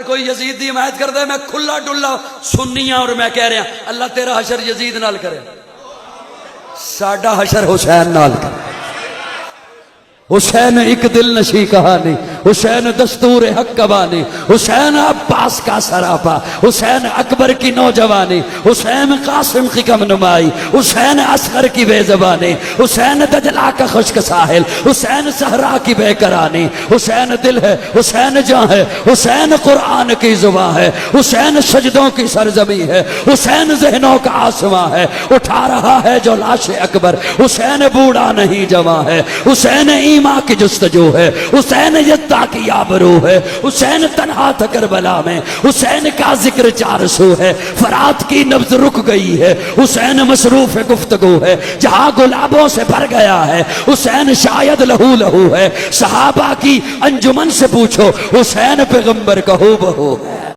کوئی یزید دی حمایت کر دے میں کھلا ڈلا سنی ہاں اور میں کہہ رہا اللہ تیرا حشر یزید نال کرے، ساڈا حشر حسین نال کرے۔ حسین ایک دل نشی کہانی، حسین دستور حق کا بانی، حسین عباس کا سراپا، حسین اکبر کی نوجوانی، حسین قاسم کی کم نمائی، حسین اصغر کی بے زبانی، حسین دجلہ کا خشک ساحل، حسین صحرا کی بے کرانی، حسین دل ہے، حسین جان ہے، حسین قرآن کی زبان ہے، حسین سجدوں کی سرزمین ہے، حسین ذہنوں کا آسمان ہے، اٹھا رہا ہے جو لاش اکبر، حسین بوڑھا نہیں جوان ہے، حسین ماں کی جستجو ہے، حسین یزدہ کی آبرو ہے، حسین تنہا تھا کربلا میں، حسین کا ذکر 400 ہے، فرات کی نبض رک گئی ہے، حسین مصروف گفتگو ہے، جہاں گلابوں سے بھر گیا ہے، حسین شاید لہو لہو ہے، صحابہ کی انجمن سے پوچھو حسین پیغمبر کا ہو بہو ہے۔